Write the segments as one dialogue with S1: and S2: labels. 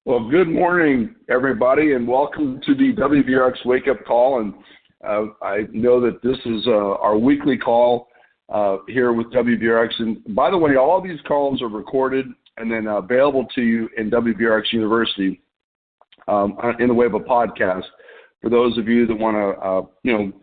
S1: Well, good morning, everybody, and welcome to the WBRX Wake Up Call. And I know that this is our weekly call here with WBRX. And by the way, all these calls are recorded and then available to you in WBRX University in the way of a podcast. For those of you that want to,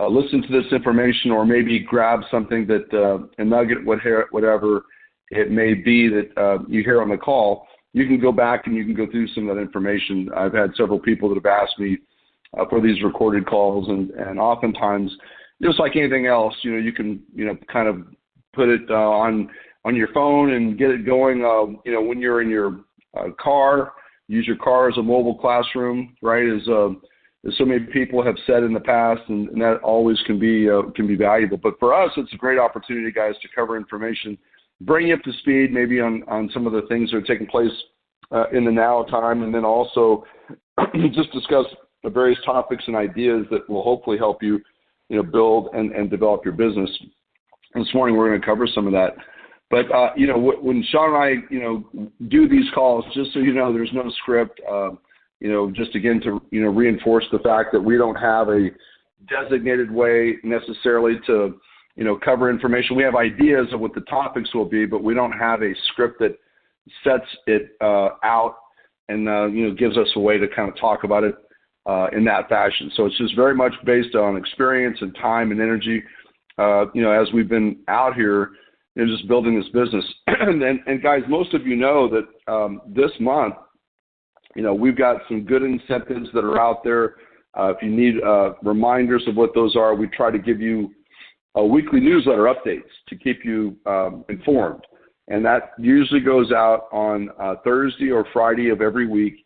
S1: listen to this information or maybe grab something that a nugget, whatever it may be that you hear on the call. You can go back and you can go through some of that information. I've had several people that have asked me for these recorded calls, and oftentimes, just like anything else, you can, kind of put it on your phone and get it going, when you're in your car, use your car as a mobile classroom, right, as so many people have said in the past, and that always can be valuable. But for us, it's a great opportunity, guys, to cover information, bring you up to speed maybe on some of the things that are taking place in the now time, and then also just discuss the various topics and ideas that will hopefully help you, build and develop your business. This morning we're going to cover some of that. But, when Sean and I, do these calls, just so you know, there's no script, just again to, reinforce the fact that we don't have a designated way necessarily to, cover information. We have ideas of what the topics will be, but we don't have a script that sets it out and, gives us a way to kind of talk about it in that fashion. So it's just very much based on experience and time and energy, as we've been out here, just building this business. and guys, most of you know that this month, we've got some good incentives that are out there. If you need reminders of what those are, we try to give you weekly newsletter updates to keep you informed. And that usually goes out on Thursday or Friday of every week,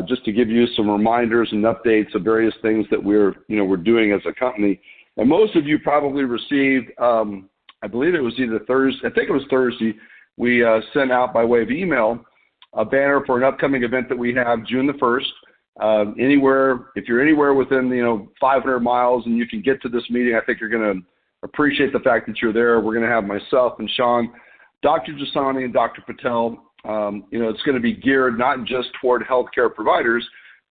S1: just to give you some reminders and updates of various things that we're doing as a company. And most of you probably received, I believe it was either Thursday, I think it was Thursday, we sent out by way of email a banner for an upcoming event that we have June the 1st. If you're anywhere within, 500 miles and you can get to this meeting, I think you're going to appreciate the fact that you're there. We're going to have myself and Sean, Dr. Jasani, and Dr. Patel. It's going to be geared not just toward healthcare providers,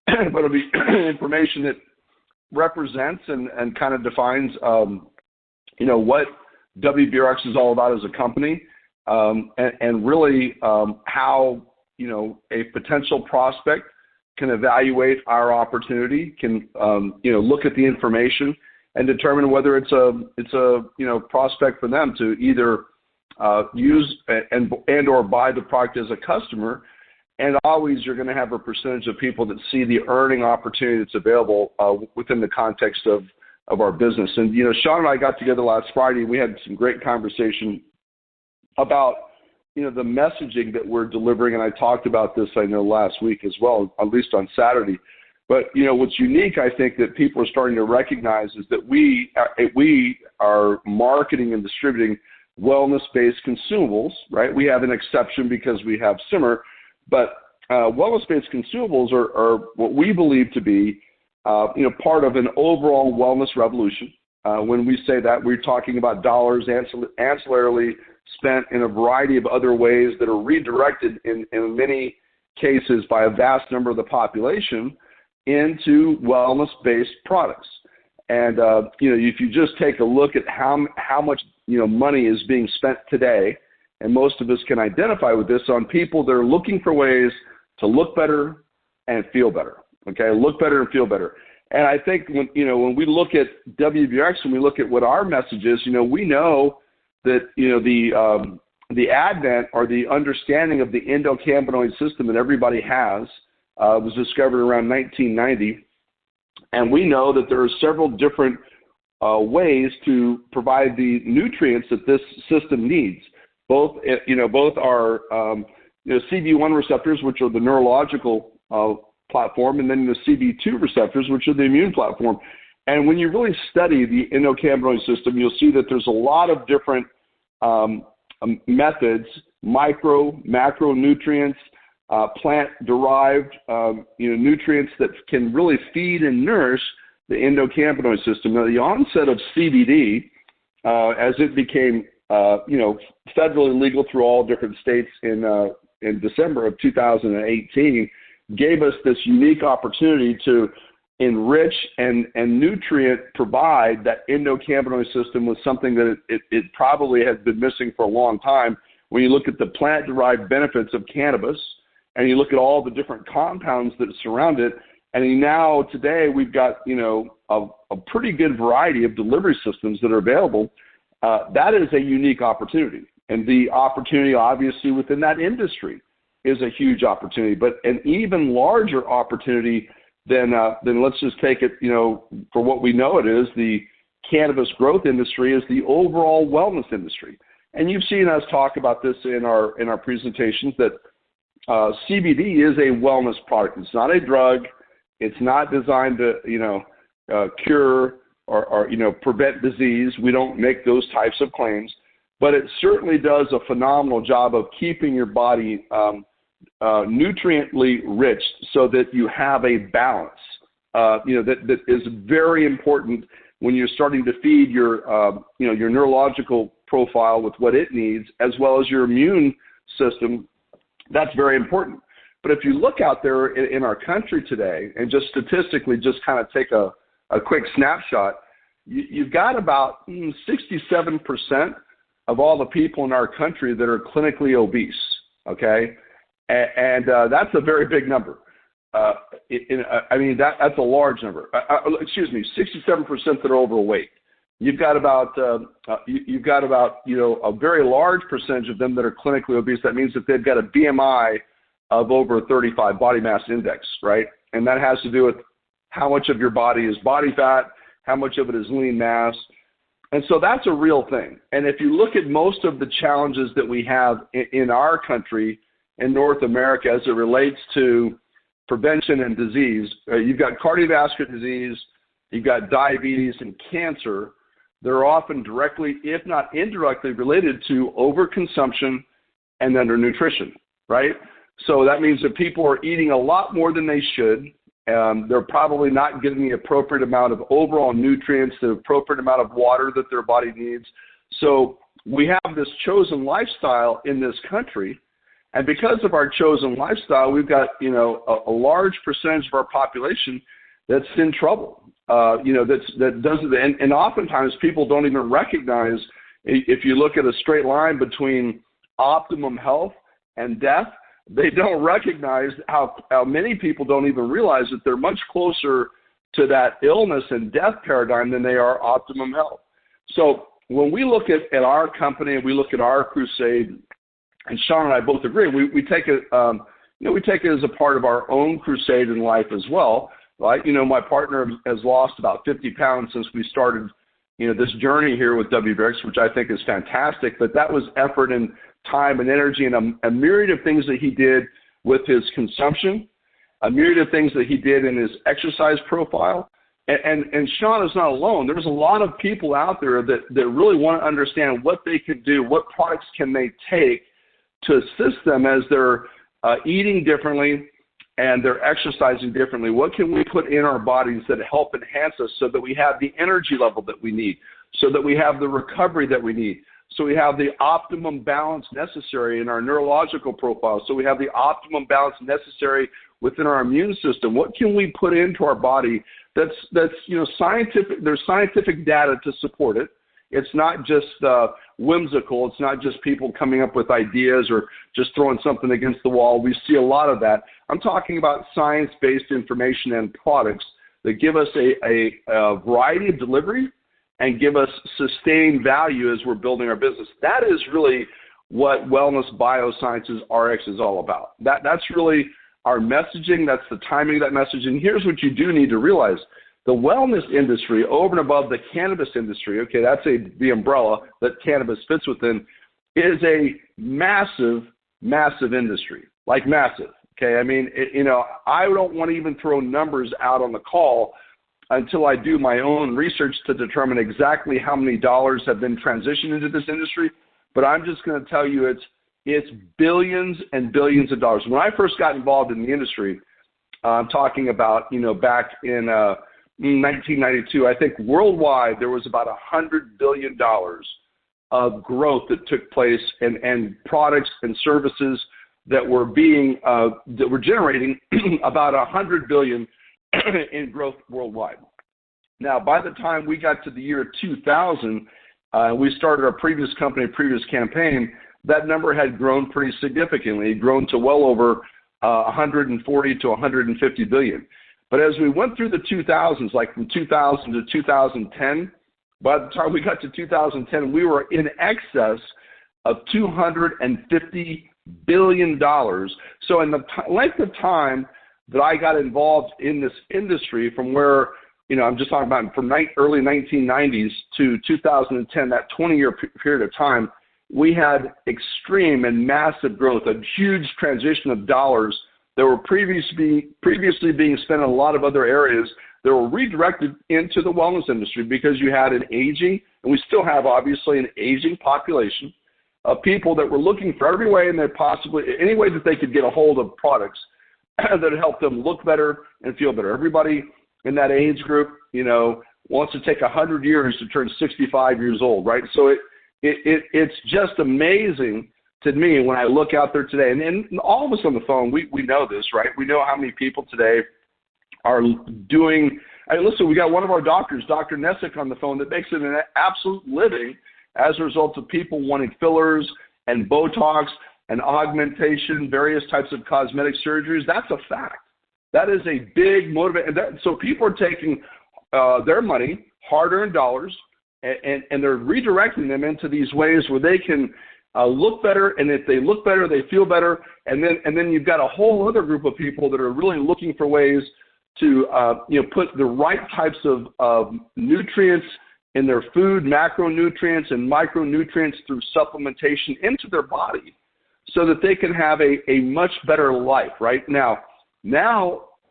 S1: but it'll be information that represents and kind of defines, what WBRX is all about as a company, and really how, a potential prospect can evaluate our opportunity, can, look at the information and determine whether it's a prospect for them to either use and or buy the product as a customer. And always you're going to have a percentage of people that see the earning opportunity that's available within the context of our business. And, Sean and I got together last Friday. We had some great conversation about, the messaging that we're delivering. And I talked about this, I know, last week as well, at least on Saturday. But, what's unique, I think, that people are starting to recognize is that we are marketing and distributing wellness-based consumables, right? We have an exception because we have Simmer, but wellness-based consumables are what we believe to be, part of an overall wellness revolution. When we say that, we're talking about dollars ancillarily spent in a variety of other ways that are redirected in many cases by a vast number of the population into wellness-based products. And, if you just take a look at how much, money is being spent today, and most of us can identify with this, on people that are looking for ways to look better and feel better, okay? Look better and feel better. And I think when we look at WBRX, when we look at what our message is, we know that, the advent or the understanding of the endocannabinoid system that everybody has was discovered around 1990. And we know that there are several different ways to provide the nutrients that this system needs. Both are, CB1 receptors, which are the neurological platform, and then the CB2 receptors, which are the immune platform. And when you really study the endocannabinoid system, you'll see that there's a lot of different methods, micro, macronutrients, plant-derived nutrients that can really feed and nourish the endocannabinoid system. Now, the onset of CBD, as it became federally legal through all different states in December of 2018, gave us this unique opportunity to enrich and nutrient provide that endocannabinoid system with something that it probably has been missing for a long time. When you look at the plant-derived benefits of cannabis and you look at all the different compounds that surround it, and now today we've got, a pretty good variety of delivery systems that are available. That is a unique opportunity. And the opportunity obviously within that industry is a huge opportunity, but an even larger opportunity then let's just take it, for what we know it is, the cannabis growth industry is the overall wellness industry. And you've seen us talk about this in our presentations that CBD is a wellness product. It's not a drug. It's not designed to, cure or prevent disease. We don't make those types of claims, but it certainly does a phenomenal job of keeping your body nutriently rich so that you have a balance, that is very important when you're starting to feed your neurological profile with what it needs, as well as your immune system. That's very important. But if you look out there in our country today and just statistically just kind of take a quick snapshot, you've got about 67% of all the people in our country that are clinically obese, okay? And that's a very big number. That's a large number. 67% that are overweight. You've got about a very large percentage of them that are clinically obese. That means that they've got a BMI of over 35, body mass index, right? And that has to do with how much of your body is body fat, how much of it is lean mass. And so that's a real thing. And if you look at most of the challenges that we have in our country, in North America, as it relates to prevention and disease, you've got cardiovascular disease, you've got diabetes and cancer. They're often directly, if not indirectly, related to overconsumption and undernutrition, right? So that means that people are eating a lot more than they should. They're probably not getting the appropriate amount of overall nutrients, the appropriate amount of water that their body needs. So we have this chosen lifestyle in this country. And because of our chosen lifestyle, we've got, a large percentage of our population that's in trouble. That doesn't, and oftentimes people don't even recognize, if you look at a straight line between optimum health and death, they don't recognize how many people don't even realize that they're much closer to that illness and death paradigm than they are optimum health. So when we look at our company and we look at our crusade, and Sean and I both agree, we take it, we take it as a part of our own crusade in life as well, right? My partner has lost about 50 pounds since we started, this journey here with WBRX, which I think is fantastic. But that was effort and time and energy and a myriad of things that he did with his consumption, a myriad of things that he did in his exercise profile. And Sean is not alone. There's a lot of people out there that really want to understand what they can do, what products can they take to assist them as they're eating differently and they're exercising differently. What can we put in our bodies that help enhance us so that we have the energy level that we need, so that we have the recovery that we need, so we have the optimum balance necessary in our neurological profile, so we have the optimum balance necessary within our immune system? What can we put into our body that's scientific? There's scientific data to support it. It's not just whimsical. It's not just people coming up with ideas or just throwing something against the wall. We see a lot of that. I'm talking about science-based information and products that give us a variety of delivery and give us sustained value as we're building our business. That is really what Wellness Biosciences RX is all about. That's really our messaging. That's the timing of that message. And here's what you do need to realize. The wellness industry, over and above the cannabis industry, okay, that's the umbrella that cannabis fits within, is a massive, massive industry, like massive, okay? I mean, I don't want to even throw numbers out on the call until I do my own research to determine exactly how many dollars have been transitioned into this industry, but I'm just going to tell you it's billions and billions of dollars. When I first got involved in the industry, I'm talking about, back in 1992, I think worldwide there was about $100 billion of growth that took place and products and services that were generating about $100 billion in growth worldwide. Now, by the time we got to the year 2000, we started our previous campaign, that number had grown pretty significantly. It had grown to well over 140 to 150 billion. But as we went through the 2000s, like from 2000 to 2010, by the time we got to 2010, we were in excess of $250 billion. So in the length of time that I got involved in this industry, from where, I'm just talking about from early 1990s to 2010, that 20-year period of time, we had extreme and massive growth, a huge transition of dollars that were previously being spent in a lot of other areas that were redirected into the wellness industry, because you had an aging, and we still have obviously an aging population of people that were looking for any way that they could get a hold of products that would help them look better and feel better. Everybody in that age group, wants to take 100 years to turn 65 years old, right? So it's just amazing to me when I look out there today, and all of us on the phone, we know this, right? We know how many people today are doing. Listen, we got one of our doctors, Dr. Nessick, on the phone that makes it an absolute living as a result of people wanting fillers and Botox and augmentation, various types of cosmetic surgeries. That's a fact. That is a big motivator. So people are taking their money, hard-earned dollars, and they're redirecting them into these ways where they can look better, and if they look better, they feel better. And then you've got a whole other group of people that are really looking for ways to put the right types of nutrients in their food, macronutrients and micronutrients through supplementation into their body, so that they can have a much better life. Right now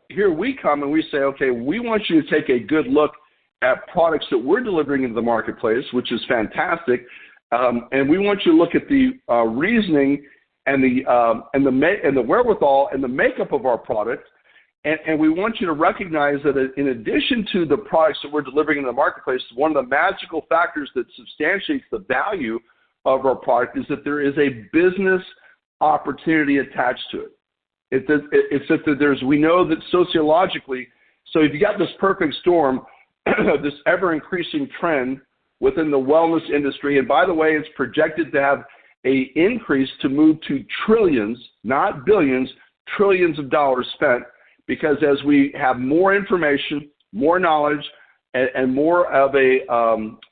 S1: here we come and we say, okay, we want you to take a good look at products that we're delivering into the marketplace, which is fantastic. And we want you to look at the reasoning and the wherewithal and the makeup of our product. And we want you to recognize that in addition to the products that we're delivering in the marketplace, one of the magical factors that substantiates the value of our product is that there is a business opportunity attached to it. It's that we know that sociologically, so if you got this perfect storm, this ever-increasing trend within the wellness industry, and by the way, it's projected to have an increase to move to trillions, not billions, trillions of dollars spent, because as we have more information, more knowledge, and more of a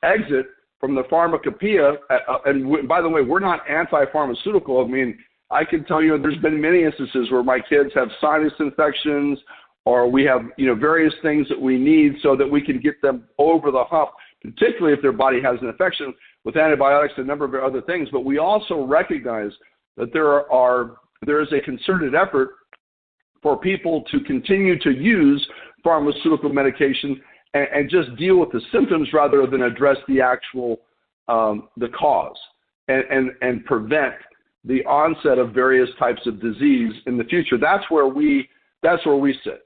S1: exit from the pharmacopoeia, and by the way, we're not anti-pharmaceutical. I mean, I can tell you there's been many instances where my kids have sinus infections, or we have various things that we need so that we can get them over the hump, particularly if their body has an infection, with antibiotics and a number of other things. But we also recognize that there is a concerted effort for people to continue to use pharmaceutical medication and just deal with the symptoms rather than address the actual the cause and prevent the onset of various types of disease in the future. That's where we sit.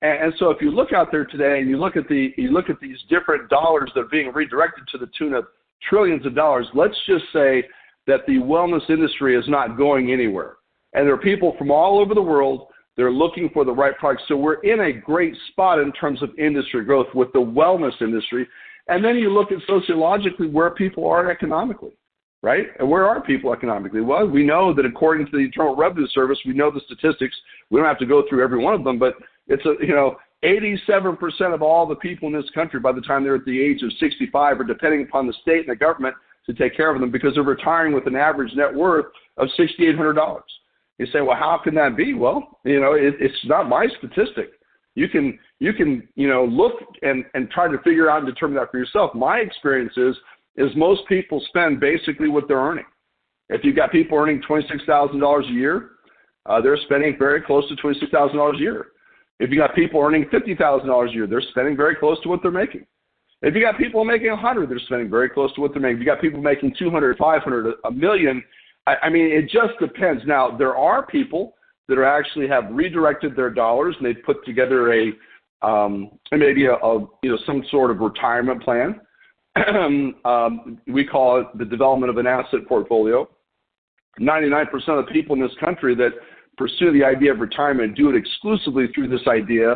S1: And so if you look out there today and you look at these different dollars that are being redirected to the tune of trillions of dollars, let's just say that the wellness industry is not going anywhere. And there are people from all over the world, they're looking for the right products. So we're in a great spot in terms of industry growth with the wellness industry. And then you look at sociologically where people are economically, right? And where are people economically? Well, we know that according to the Internal Revenue Service, we know the statistics. We don't have to go through every one of them, but it's 87% of all the people in this country by the time they're at the age of 65 are depending upon the state and the government to take care of them because they're retiring with an average net worth of $6,800. You say, well, how can that be? Well, it's not my statistic. You can look and try to figure out and determine that for yourself. My experience is most people spend basically what they're earning. If you've got people earning $26,000 a year, they're spending very close to $26,000 a year. If you got people earning $50,000 a year, they're spending very close to what they're making. If you got people making $100,000, they're spending very close to what they're making. If you got people making $200,000, $500,000, $1 million, I mean, it just depends. Now, there are people that actually have redirected their dollars and they've put together maybe some sort of retirement plan. We call it the development of an asset portfolio. 99% of the people in this country that pursue the idea of retirement do it exclusively through this idea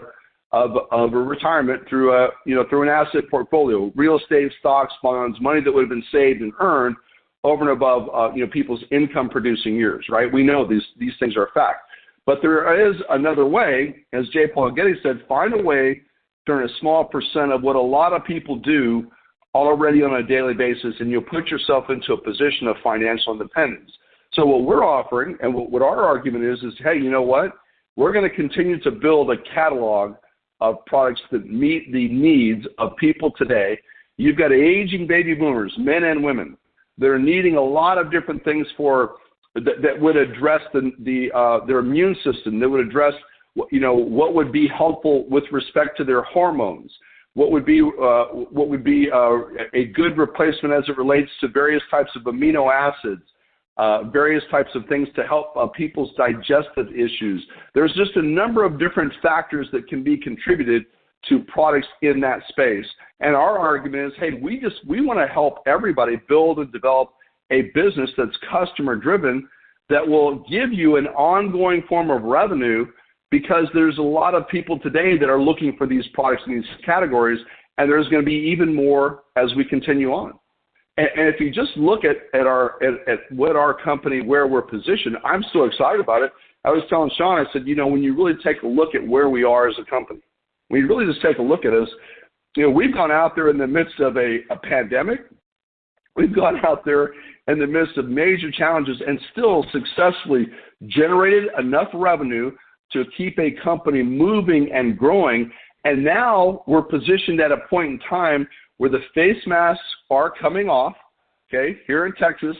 S1: of a retirement through an asset portfolio, real estate, stocks, bonds, money that would have been saved and earned over and above people's income producing years, right? We know these things are a fact. But there is another way, as J. Paul Getty said, find a way to earn a small percent of what a lot of people do already on a daily basis, and you'll put yourself into a position of financial independence. So what we're offering and what our argument is, hey, you know what? We're going to continue to build a catalog of products that meet the needs of people today. You've got aging baby boomers, men and women. They're needing a lot of different things that would address their immune system, that would address what would be helpful with respect to their hormones, what would be a good replacement as it relates to various types of amino acids, various types of things to help people's digestive issues. There's just a number of different factors that can be contributed to products in that space. And our argument is, hey, we want to help everybody build and develop a business that's customer driven that will give you an ongoing form of revenue, because there's a lot of people today that are looking for these products in these categories, and there's going to be even more as we continue on. And if you just look at what our company, where we're positioned, I'm so excited about it. I was telling Sean, I said, when you really take a look at where we are as a company, when you really just take a look at us, we've gone out there in the midst of a pandemic. We've gone out there in the midst of major challenges and still successfully generated enough revenue to keep a company moving and growing. And now we're positioned at a point in time where the face masks are coming off, okay, here in Texas.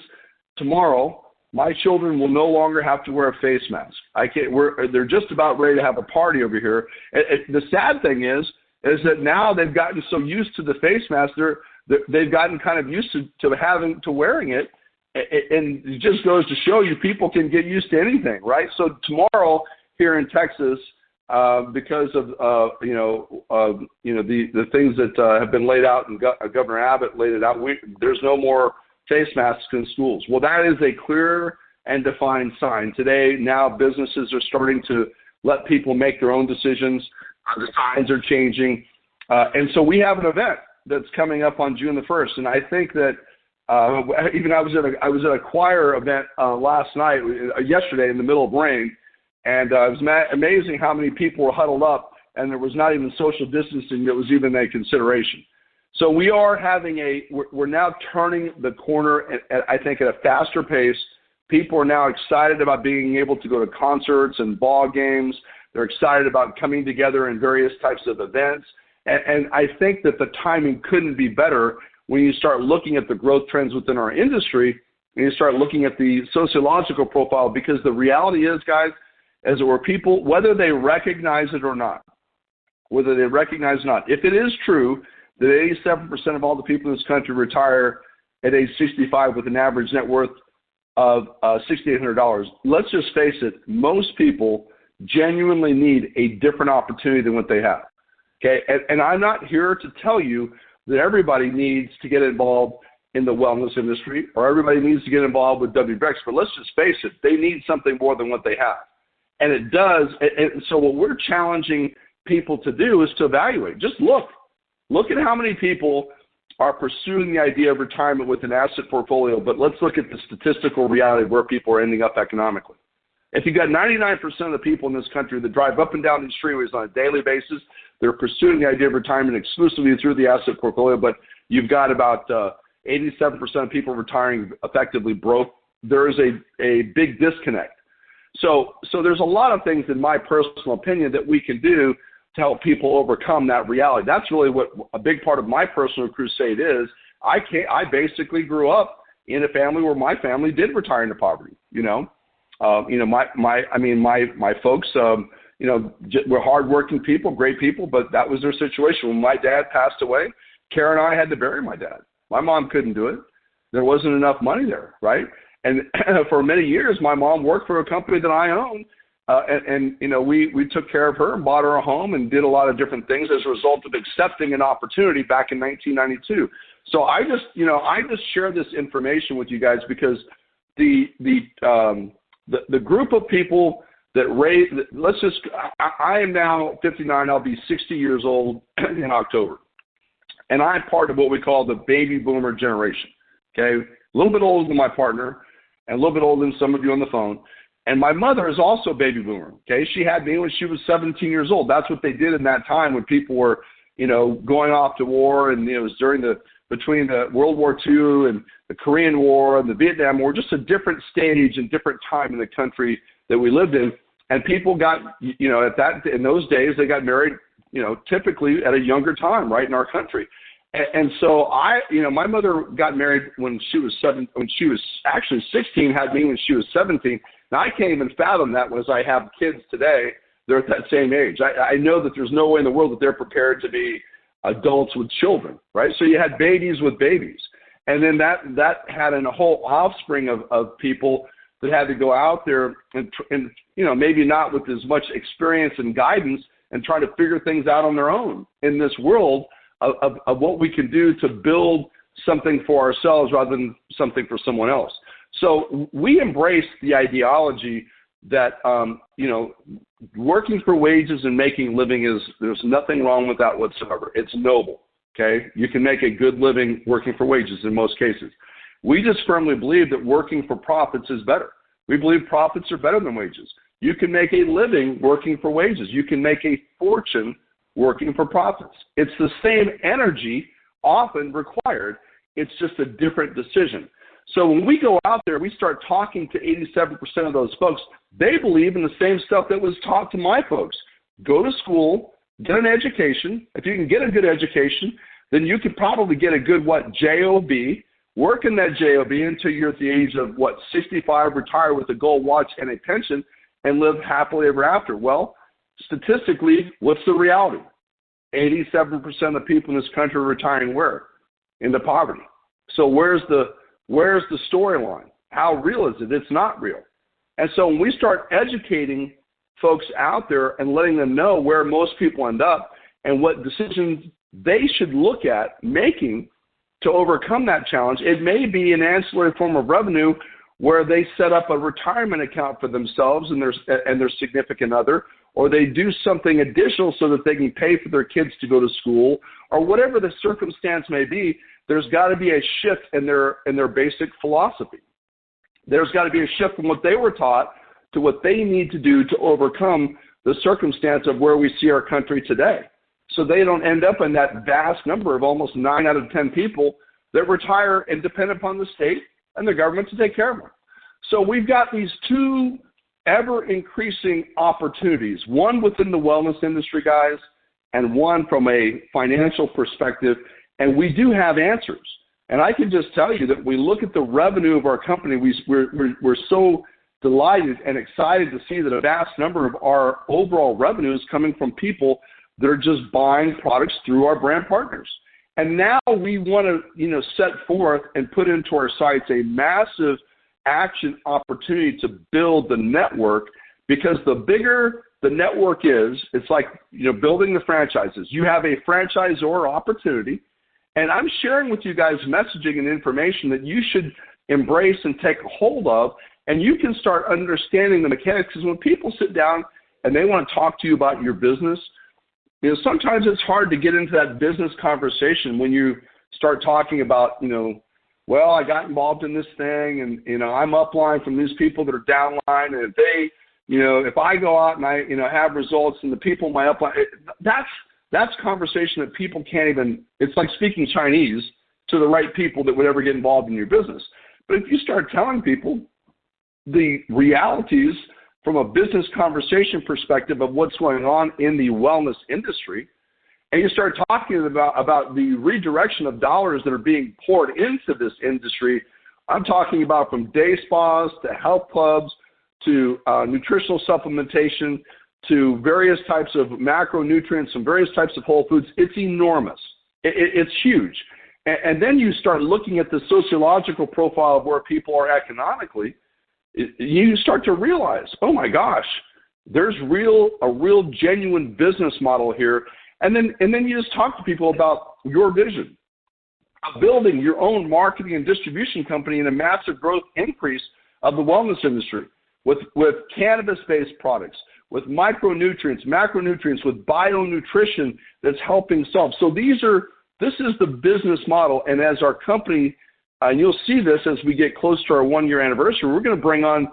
S1: Tomorrow, my children will no longer have to wear a face mask. They're just about ready to have a party over here. The sad thing is that now they've gotten so used to the face mask, they've gotten kind of used to wearing it. And it just goes to show you people can get used to anything, right? So tomorrow here in Texas, because of the things that have been laid out, and Governor Abbott laid it out, there's no more face masks in schools. Well, that is a clear and defined sign. Today, now businesses are starting to let people make their own decisions. The signs are changing, and so we have an event that's coming up on June the 1st, and I think that even I was at a choir event yesterday in the middle of rain. And it was amazing how many people were huddled up, and there was not even social distancing that was even a consideration. So we're now turning the corner, I think, at a faster pace. People are now excited about being able to go to concerts and ball games. They're excited about coming together in various types of events. And I think that the timing couldn't be better when you start looking at the growth trends within our industry, and you start looking at the sociological profile, because the reality is, guys, as it were, people, whether they recognize it or not, if it is true that 87% of all the people in this country retire at age 65 with an average net worth of $6,800, let's just face it, most people genuinely need a different opportunity than what they have. Okay, and I'm not here to tell you that everybody needs to get involved in the wellness industry or everybody needs to get involved with WBRX, but let's just face it, they need something more than what they have. And it does. And so what we're challenging people to do is to evaluate. Just look at how many people are pursuing the idea of retirement with an asset portfolio, but let's look at the statistical reality of where people are ending up economically. If you've got 99% of the people in this country that drive up and down these freeways on a daily basis, they're pursuing the idea of retirement exclusively through the asset portfolio, but you've got about 87% of people retiring effectively broke. There is a big disconnect. So there's a lot of things, in my personal opinion, that we can do to help people overcome that reality. That's really what a big part of my personal crusade is. I basically grew up in a family where my family did retire into poverty. My folks, were hardworking people, great people, but that was their situation. When my dad passed away, Kara and I had to bury my dad. My mom couldn't do it. There wasn't enough money there, right? And for many years, my mom worked for a company that I owned, we took care of her and bought her a home and did a lot of different things as a result of accepting an opportunity back in 1992. So I just share this information with you guys because the group of people that raise, I am now 59, I'll be 60 years old in October. And I'm part of what we call the baby boomer generation, okay? A little bit older than my partner and a little bit older than some of you on the phone. And my mother is also a baby boomer, okay? She had me when she was 17 years old. That's what they did in that time when people were, going off to war, and it was between the World War II and the Korean War and the Vietnam War, just a different stage and different time in the country that we lived in. And people got, in those days, they got married, typically at a younger time, right, in our country. And so my mother got married when she was actually 16, had me when she was 17. Now, I can't even fathom that as I have kids today. They're at that same age. I know that there's no way in the world that they're prepared to be adults with children, right? So you had babies with babies. And then that had a whole offspring of people that had to go out there and maybe not with as much experience and guidance and try to figure things out on their own in this world of what we can do to build something for ourselves rather than something for someone else. So we embrace the ideology that, working for wages and making living there's nothing wrong with that whatsoever. It's noble, okay? You can make a good living working for wages in most cases. We just firmly believe that working for profits is better. We believe profits are better than wages. You can make a living working for wages. You can make a fortune working for profits. It's the same energy often required. It's just a different decision. So when we go out there, we start talking to 87% of those folks. They believe in the same stuff that was taught to my folks. Go to school, get an education. If you can get a good education, then you could probably get a good, job, work in that job until you're at the age of, 65, retire with a gold watch and a pension, and live happily ever after. Well, statistically, what's the reality? 87% of people in this country are retiring where? Into poverty. So where's the storyline? How real is it? It's not real. And so when we start educating folks out there and letting them know where most people end up and what decisions they should look at making to overcome that challenge, it may be an ancillary form of revenue where they set up a retirement account for themselves and their significant other, or they do something additional so that they can pay for their kids to go to school, or whatever the circumstance may be. There's got to be a shift in their basic philosophy. There's got to be a shift from what they were taught to what they need to do to overcome the circumstance of where we see our country today. So they don't end up in that vast number of almost 9 out of 10 people that retire and depend upon the state and the government to take care of them. So we've got these two ever-increasing opportunities, one within the wellness industry, guys, and one from a financial perspective, and we do have answers. And I can just tell you that we look at the revenue of our company, we're so delighted and excited to see that a vast number of our overall revenue is coming from people that are just buying products through our brand partners. And now we want to, set forth and put into our sites a massive action opportunity to build the network, because the bigger the network is, it's like, building the franchises. You have a franchisor opportunity, and I'm sharing with you guys messaging and information that you should embrace and take hold of, and you can start understanding the mechanics. Because when people sit down and they want to talk to you about your business, sometimes it's hard to get into that business conversation when you start talking about, well, I got involved in this thing, and, I'm upline from these people that are downline, and if they, if I go out and I, have results and the people in my upline, that's conversation that people can't even, it's like speaking Chinese to the right people that would ever get involved in your business. But if you start telling people the realities from a business conversation perspective of what's going on in the wellness industry, and you start talking about the redirection of dollars that are being poured into this industry, I'm talking about from day spas to health clubs to nutritional supplementation to various types of macronutrients and various types of whole foods. It's enormous. It's huge. And then you start looking at the sociological profile of where people are economically. You start to realize, oh my gosh, there's a real genuine business model here. And then you just talk to people about your vision of building your own marketing and distribution company in a massive growth increase of the wellness industry, with cannabis-based products, with micronutrients, macronutrients, with bionutrition that's helping solve. So this is the business model, and as our company, and you'll see this as we get close to our 1-year anniversary, we're going to bring on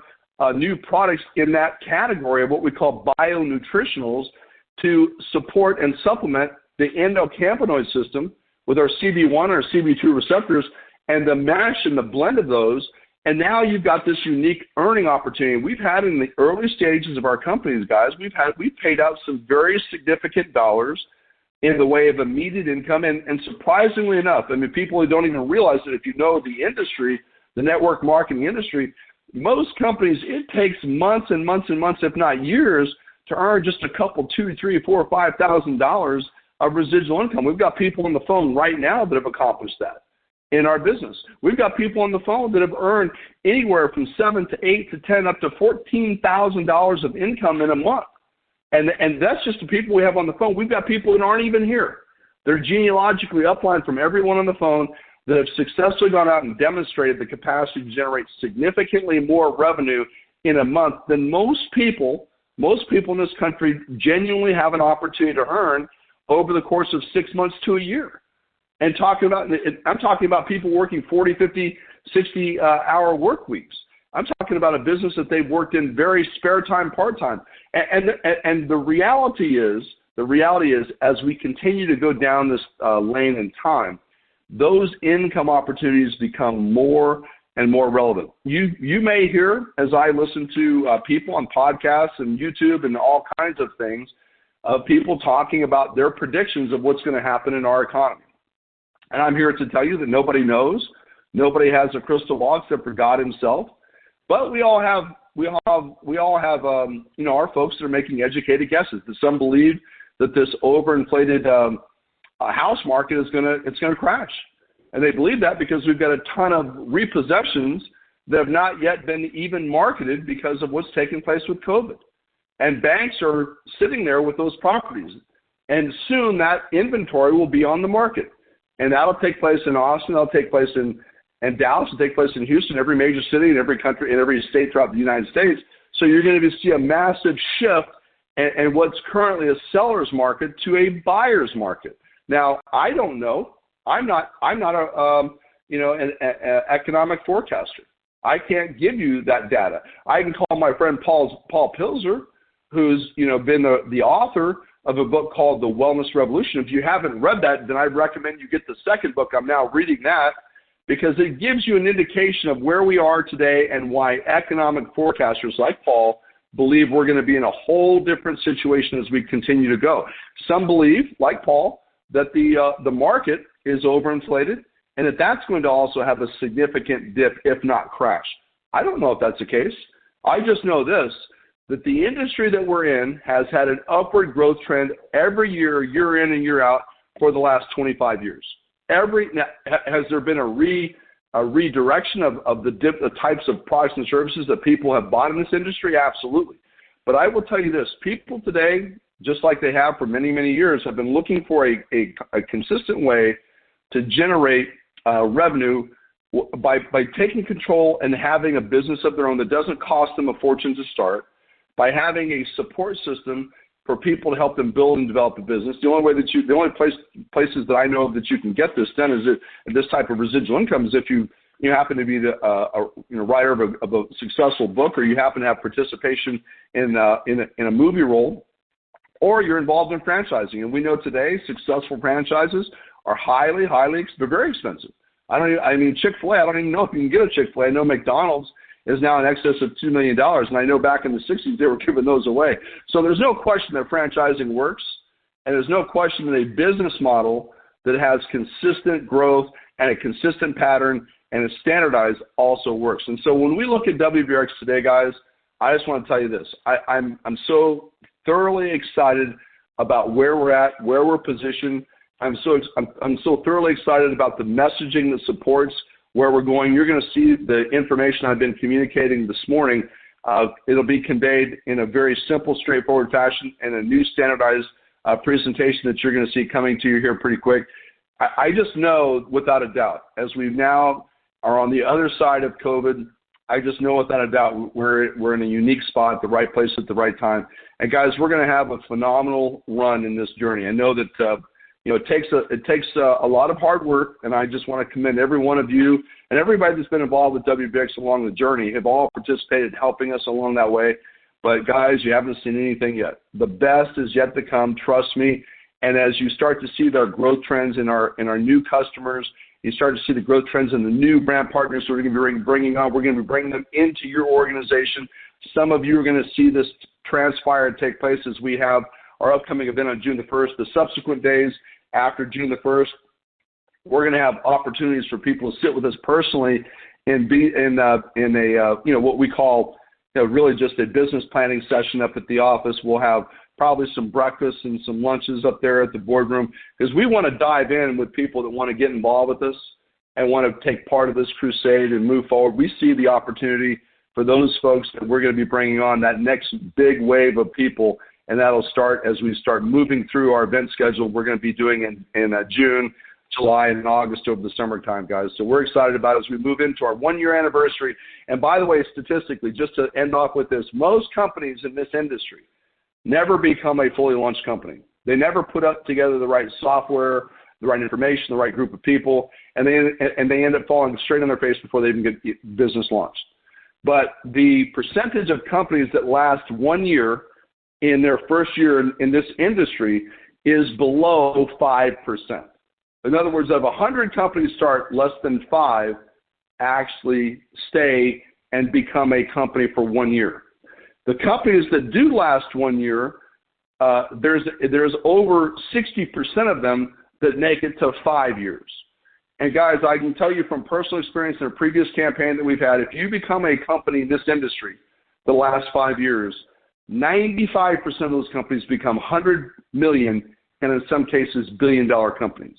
S1: new products in that category of what we call bionutritionals to support and supplement the endocannabinoid system with our CB1 or CB2 receptors and the mash and the blend of those. And now you've got this unique earning opportunity. We've had in the early stages of our companies, guys, we've paid out some very significant dollars in the way of immediate income. And surprisingly enough, I mean, people who don't even realize that if you know the industry, the network marketing industry, most companies, it takes months and months and months, if not years, to earn just a couple, $2,000, $3,000, $4,000, $5,000 of residual income. We've got people on the phone right now that have accomplished that in our business. We've got people on the phone that have earned anywhere from $7,000 to $8,000 to $10,000 up to $14,000 of income in a month. And that's just the people we have on the phone. We've got people that aren't even here. They're genealogically upline from everyone on the phone that have successfully gone out and demonstrated the capacity to generate significantly more revenue in a month than most people in this country genuinely have an opportunity to earn over the course of 6 months to a year. And I'm talking about people working 40, 50, 60-hour work weeks. I'm talking about a business that they've worked in very spare time, part-time. And the reality is, as we continue to go down this lane in time, those income opportunities become more and more relevant. You may hear, as I listen to people on podcasts and YouTube and all kinds of things, of people talking about their predictions of what's going to happen in our economy. And I'm here to tell you that nobody knows. Nobody has a crystal ball except for God himself. But we all have our folks that are making educated guesses. That some believe that this overinflated house market is going to crash. And they believe that because we've got a ton of repossessions that have not yet been even marketed because of what's taking place with COVID. And banks are sitting there with those properties. And soon that inventory will be on the market. And that'll take place in Austin, that'll take place in Dallas, it'll take place in Houston, every major city in every country, in every state throughout the United States. So you're going to see a massive shift and what's currently a seller's market to a buyer's market. Now, I don't know. I'm not an economic forecaster. I can't give you that data. I can call my friend Paul Pilzer, who's been the author of a book called The Wellness Revolution. If you haven't read that, then I recommend you get the second book. I'm now reading that because it gives you an indication of where we are today and why economic forecasters like Paul believe we're going to be in a whole different situation as we continue to go. Some believe, like Paul, that the market is overinflated and that's going to also have a significant dip, if not crash. I don't know if that's the case. I just know this, that the industry that we're in has had an upward growth trend every year, year in and year out, for the last 25 years. Has there been a redirection of the types of products and services that people have bought in this industry? Absolutely. But I will tell you this, people today, just like they have for many, many years, have been looking for a consistent way to generate revenue by taking control and having a business of their own that doesn't cost them a fortune to start, by having a support system for people to help them build and develop a business. The only places that I know of that you can get this done is this type of residual income is if you happen to be the writer of a successful book, or you happen to have participation in a movie role, or you're involved in franchising. And we know today successful franchises are they're very expensive. Chick-fil-A, I don't even know if you can get a Chick-fil-A. I know McDonald's is now in excess of $2 million, and I know back in the 60s they were giving those away. So there's no question that franchising works, and there's no question that a business model that has consistent growth and a consistent pattern and is standardized also works. And so when we look at WBRX today, guys, I just want to tell you this. I'm so thoroughly excited about where we're at, where we're positioned. I'm so thoroughly excited about the messaging that supports where we're going. You're going to see the information I've been communicating this morning. It'll be conveyed in a very simple, straightforward fashion and a new standardized presentation that you're going to see coming to you here pretty quick. I just know without a doubt, as we now are on the other side of COVID, I just know without a doubt we're in a unique spot, the right place at the right time. And guys, we're going to have a phenomenal run in this journey. I know that it takes a lot of hard work, and I just want to commend every one of you and everybody that's been involved with WBX along the journey have all participated, helping us along that way. But guys, you haven't seen anything yet. The best is yet to come. Trust me. And as you start to see the growth trends in our new customers, you start to see the growth trends in the new brand partners we're going to be bringing on. We're going to be bringing them into your organization. Some of you are going to see this transpire and take place as we have our upcoming event on June the 1st. The subsequent days after June the 1st, we're going to have opportunities for people to sit with us personally and be in what we call really just a business planning session up at the office. We'll have probably some breakfast and some lunches up there at the boardroom, because we want to dive in with people that want to get involved with us and want to take part of this crusade and move forward. We see the opportunity for those folks that we're going to be bringing on that next big wave of people, and that'll start as we start moving through our event schedule we're going to be doing in June, July, and August over the summertime, guys. So we're excited about it as we move into our one-year anniversary. And by the way, statistically, just to end off with this, most companies in this industry never become a fully launched company. They never put up together the right software, the right information, the right group of people, and they end up falling straight on their face before they even get business launched. But the percentage of companies that last 1 year in their first year in this industry is below 5%. In other words, of 100 companies start, less than 5 actually stay and become a company for 1 year. The companies that do last 1 year, there's over 60% of them that make it to 5 years. And guys, I can tell you from personal experience in a previous campaign that we've had, if you become a company in this industry the last 5 years, 95% of those companies become 100 million and in some cases billion-dollar companies.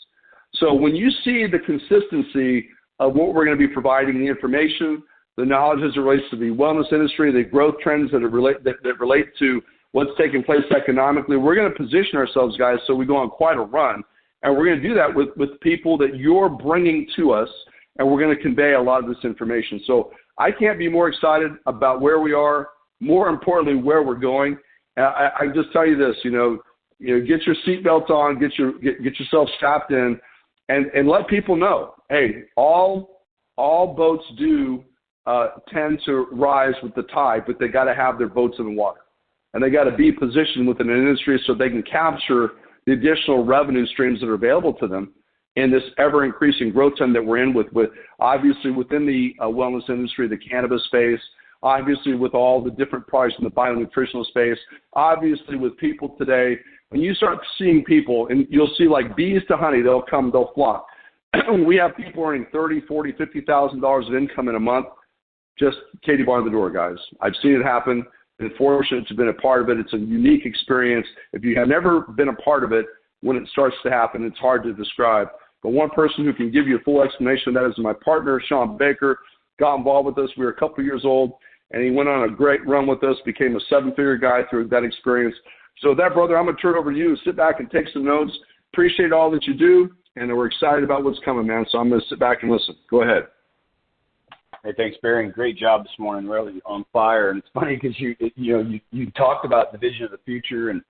S1: So when you see the consistency of what we're going to be providing, the information, the knowledge as it relates to the wellness industry, the growth trends that relate to what's taking place economically, we're going to position ourselves, guys, so we go on quite a run. And we're going to do that with people that you're bringing to us, and we're going to convey a lot of this information. So I can't be more excited about where we are, more importantly, where we're going. I just tell you this, get your seatbelt on, get yourself strapped in, and let people know, hey, all boats do tend to rise with the tide, but they got to have their boats in the water. And they got to be positioned within an industry so they can capture the additional revenue streams that are available to them in this ever-increasing growth trend that we're in with obviously within the wellness industry, the cannabis space, obviously with all the different products in the bionutritional space, obviously with people today. When you start seeing people, and you'll see like bees to honey, they'll flock. We have people earning $30,000, $40,000, $50,000 of income in a month, just Katie bar the door, guys. I've seen it happen. Been fortunate to have been a part of it. It's a unique experience. If you have never been a part of it, when it starts to happen, it's hard to describe. But one person who can give you a full explanation of that is my partner, Sean Baker. Got involved with us. We were a couple of years old, and he went on a great run with us, became a 7-figure guy through that experience. So with that, brother, I'm going to turn it over to you. Sit back and take some notes. Appreciate all that you do, and we're excited about what's coming, man. So I'm going to sit back and listen. Go ahead.
S2: Hey, thanks, Barry. Great job this morning. Really on fire. And it's funny because you talked about the vision of the future, and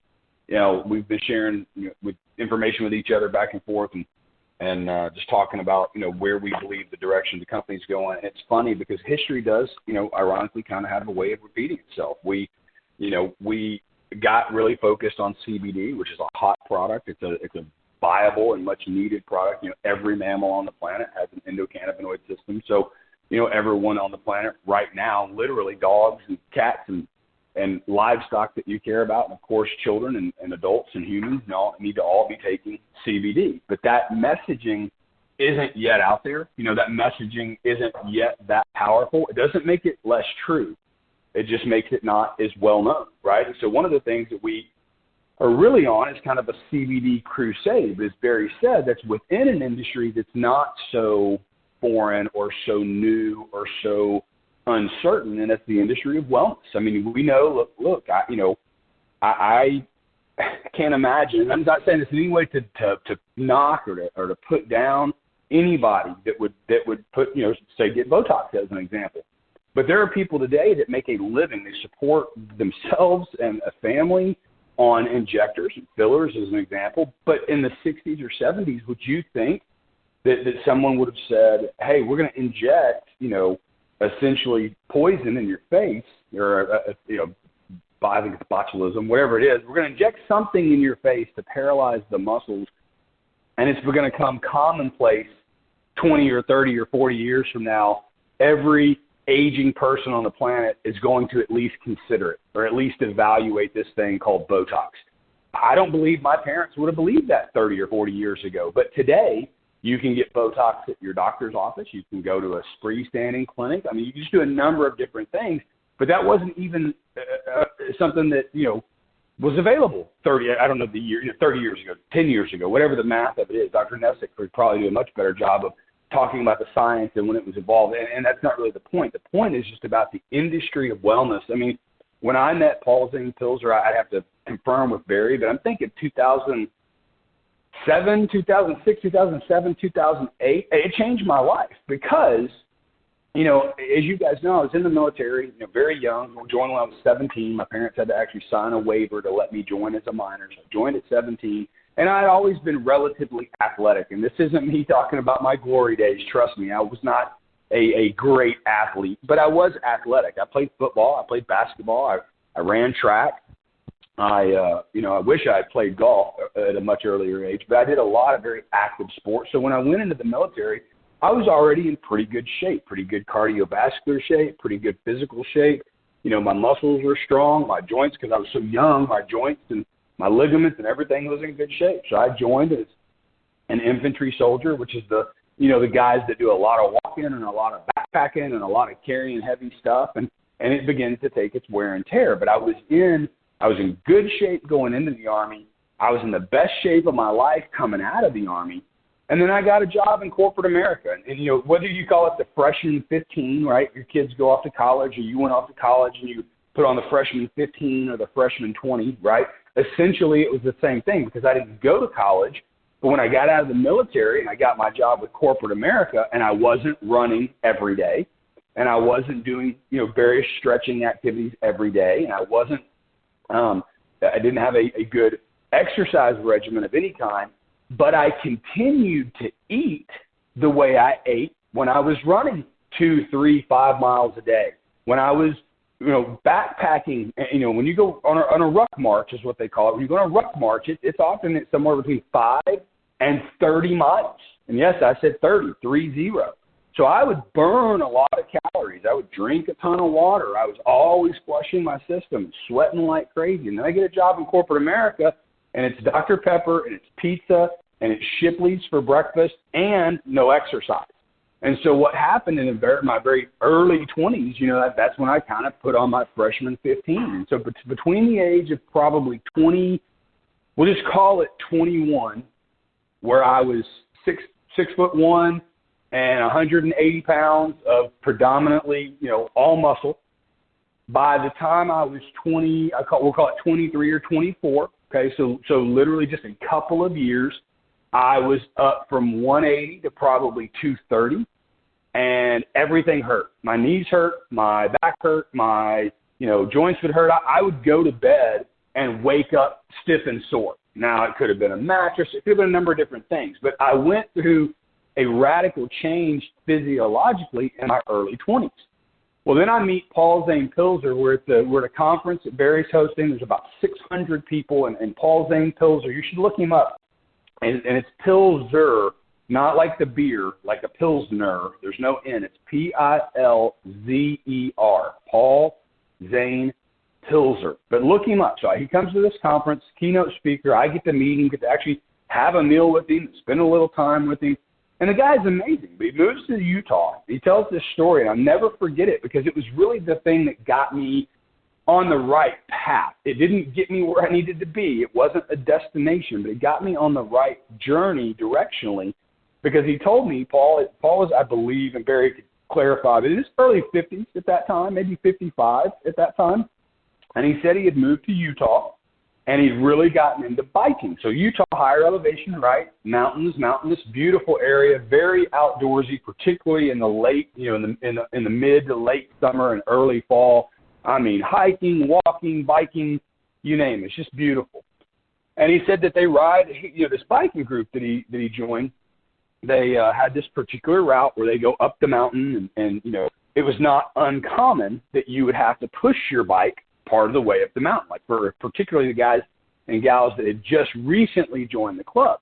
S2: we've been sharing with information with each other back and forth, and just talking about where we believe the direction the company's going. And it's funny because history does ironically kind of have a way of repeating itself. We got really focused on CBD, which is a hot product. It's a viable and much needed product. Every mammal on the planet has an endocannabinoid system. So everyone on the planet right now, literally dogs and cats and livestock that you care about, and of course children and adults and humans need to all be taking CBD. But that messaging isn't yet out there. That messaging isn't yet that powerful. It doesn't make it less true. It just makes it not as well known, right? And so one of the things that we are really on is kind of a CBD crusade, as Barry said, that's within an industry that's not so foreign or so new or so uncertain, and that's the industry of wellness. I mean, we know, look, I can't imagine, I'm not saying this in any way to knock or to put down anybody that would put, say, get Botox as an example. But there are people today that make a living. They support themselves and a family on injectors and fillers, as an example. But in the 60s or 70s, would you think that someone would have said, hey, we're going to inject, essentially poison in your face, or, I think it's botulism, whatever it is. We're going to inject something in your face to paralyze the muscles, and it's going to become commonplace 20 or 30 or 40 years from now. Every aging person on the planet is going to at least consider it, or at least evaluate this thing called Botox. I don't believe my parents would have believed that 30 or 40 years ago. But today, you can get Botox at your doctor's office. You can go to a freestanding clinic. I mean, you can just do a number of different things. But that wasn't even something that, was available 30 years ago, 10 years ago, whatever the math of it is. Dr. Nessick would probably do a much better job of talking about the science and when it was involved. And that's not really the point. The point is just about the industry of wellness. I mean, when I met Paul Zane Pilzer, I'd have to confirm with Barry, but I'm thinking 2007, 2006, 2007, 2008, it changed my life because, as you guys know, I was in the military, very young. I joined when I was 17. My parents had to actually sign a waiver to let me join as a minor. So I joined at 17. And I'd always been relatively athletic. And this isn't me talking about my glory days. Trust me, I was not a great athlete, but I was athletic. I played football. I played basketball. I ran track. I wish I had played golf at a much earlier age, but I did a lot of very active sports. So when I went into the military, I was already in pretty good shape, pretty good cardiovascular shape, pretty good physical shape. My muscles were strong. My joints, because I was so young, my joints and my ligaments and everything was in good shape. So I joined as an infantry soldier, which is the guys that do a lot of walking and a lot of backpacking and a lot of carrying heavy stuff. And it begins to take its wear and tear. But I was in good shape going into the Army. I was in the best shape of my life coming out of the Army. And then I got a job in corporate America. And whether you call it the freshman 15, right? Your kids go off to college, or you went off to college and you put on the freshman 15 or the freshman 20, right? Essentially, it was the same thing because I didn't go to college. But when I got out of the military and I got my job with corporate America, and I wasn't running every day, and I wasn't doing, various stretching activities every day, and I wasn't, I didn't have a good exercise regimen of any kind, but I continued to eat the way I ate when I was running 2, 3, 5 miles a day. When I was backpacking, when you go on a ruck march is what they call it. When you go on a ruck march, it's often somewhere between 5 and 30 miles. And yes, I said 30. So I would burn a lot of calories. I would drink a ton of water. I was always flushing my system, sweating like crazy. And then I get a job in corporate America, and it's Dr. Pepper, and it's pizza, and it's Shipley's for breakfast, and no exercise. And so what happened in my very early 20s, that's when I kind of put on my freshman 15. And so between the age of probably 20, we'll just call it 21, where I was 6'1" and 180 pounds of predominantly, all muscle. By the time I was 20, we'll call it 23 or 24. Okay, so literally just a couple of years, I was up from 180 to probably 230, and everything hurt. My knees hurt, my back hurt, my joints would hurt. I would go to bed and wake up stiff and sore. Now, it could have been a mattress. It could have been a number of different things. But I went through a radical change physiologically in my early 20s. Well, then I meet Paul Zane Pilzer. We're at a conference that Barry's hosting. There's about 600 people, and Paul Zane Pilzer, you should look him up. And it's Pilzer, not like the beer, like a Pilsner. There's no N. It's Pilzer, Paul Zane Pilzer. But look him up. So he comes to this conference, keynote speaker. I get to meet him, get to actually have a meal with him, spend a little time with him. And the guy's amazing. But he moves to Utah. He tells this story, and I'll never forget it because it was really the thing that got me on the right path. It didn't get me where I needed to be. It wasn't a destination, but it got me on the right journey directionally because he told me, Paul was, I believe, and Barry could clarify, but in his early 50s at that time, maybe 55 at that time. And he said he had moved to Utah, and he's really gotten into biking. So Utah, higher elevation, right? Mountains, mountainous, beautiful area, very outdoorsy, particularly in the late, in the mid to late summer and early fall. I mean, hiking, walking, biking, you name it. It's just beautiful. And he said that they ride, this biking group that he joined. They had this particular route where they go up the mountain, and it was not uncommon that you would have to push your bike part of the way up the mountain, like for particularly the guys and gals that had just recently joined the club.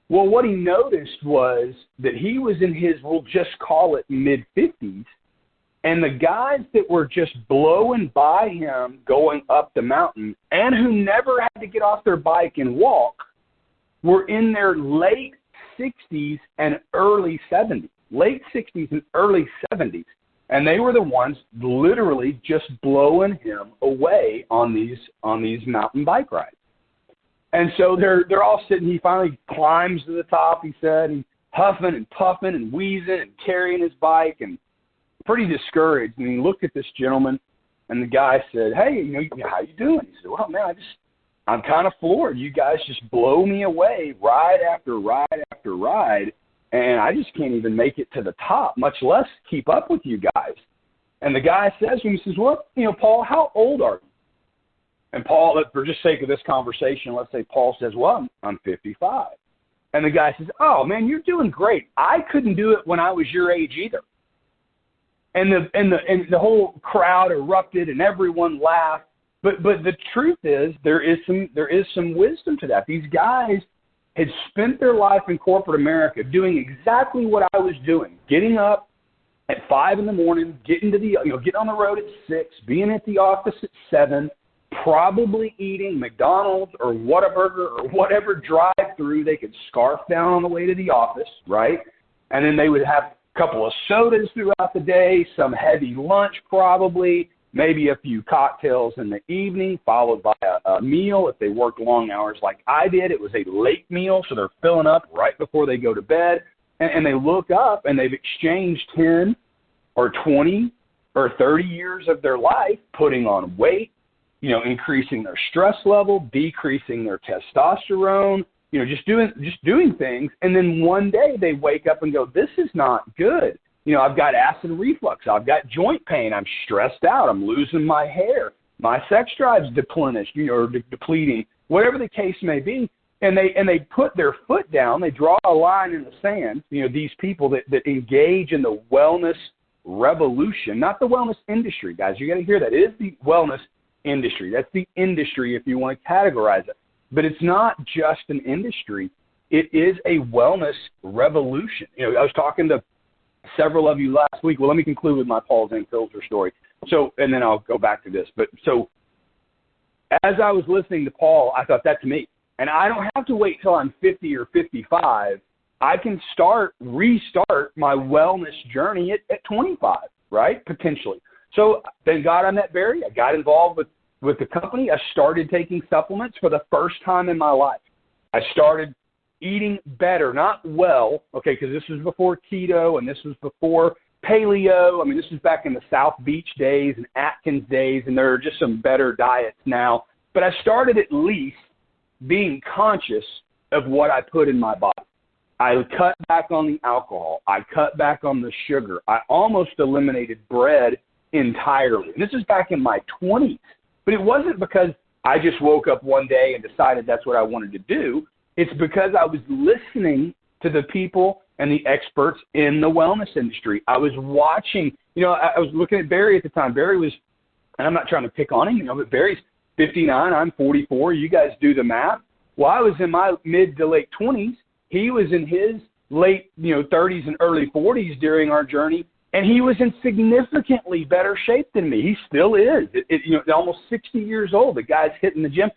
S2: Well, what he noticed was that he was in his, we'll just call it mid-50s, and the guys that were just blowing by him going up the mountain and who never had to get off their bike and walk were in their late 60s and early 70s, late 60s and early 70s. And they were the ones literally just blowing him away on these mountain bike rides. And so they're all sitting. He finally climbs to the top, he said, and huffing and puffing and wheezing and carrying his bike and pretty discouraged. And he looked at this gentleman, and the guy said, "Hey, how you doing?" He said, "Well, man, I'm kind of floored. You guys just blow me away ride after ride after ride. And I just can't even make it to the top, much less keep up with you guys." And the guy says to him, he says, "Well, Paul, how old are you?" And Paul, for just sake of this conversation, let's say Paul says, "Well, I'm 55. And the guy says, "Oh, man, you're doing great. I couldn't do it when I was your age either." And the whole crowd erupted and everyone laughed. But the truth is, there is some wisdom to that. These guys had spent their life in corporate America doing exactly what I was doing, getting up at 5 in the morning, getting on the road at 6, being at the office at 7, probably eating McDonald's or Whataburger or whatever drive-through they could scarf down on the way to the office, right? And then they would have a couple of sodas throughout the day, some heavy lunch probably, maybe a few cocktails in the evening, followed by a meal. If they worked long hours like I did, it was a late meal, so they're filling up right before they go to bed. And they look up, and they've exchanged 10 or 20 or 30 years of their life putting on weight, increasing their stress level, decreasing their testosterone, just doing things. And then one day they wake up and go, "This is not good. I've got acid reflux. I've got joint pain. I'm stressed out. I'm losing my hair. My sex drive's deplenished, or depleting, whatever the case may be." And they put their foot down. They draw a line in the sand. These people that engage in the wellness revolution, not the wellness industry, guys. You got to hear that. It is the wellness industry. That's the industry if you want to categorize it. But it's not just an industry. It is a wellness revolution. I was talking to several of you last week. Well, let me conclude with my Paul Zink filter story. So, and then I'll go back to this. But so as I was listening to Paul, I thought, that's me. And I don't have to wait till I'm 50 or 55. I can restart my wellness journey at 25, right? Potentially. So thank God I met Barry. I got involved with the company. I started taking supplements for the first time in my life. I started eating better, not well, okay, because this was before keto and this was before paleo. I mean, this was back in the South Beach days and Atkins days, and there are just some better diets now. But I started at least being conscious of what I put in my body. I cut back on the alcohol. I cut back on the sugar. I almost eliminated bread entirely. This is back in my 20s. But it wasn't because I just woke up one day and decided that's what I wanted to do. It's because I was listening to the people and the experts in the wellness industry. I was watching, I was looking at Barry at the time. Barry was, and I'm not trying to pick on him, but Barry's 59, I'm 44. You guys do the math. Well, I was in my mid to late 20s. He was in his late, 30s and early 40s during our journey, and he was in significantly better shape than me. He still is. Almost 60 years old. The guy's hitting the gym.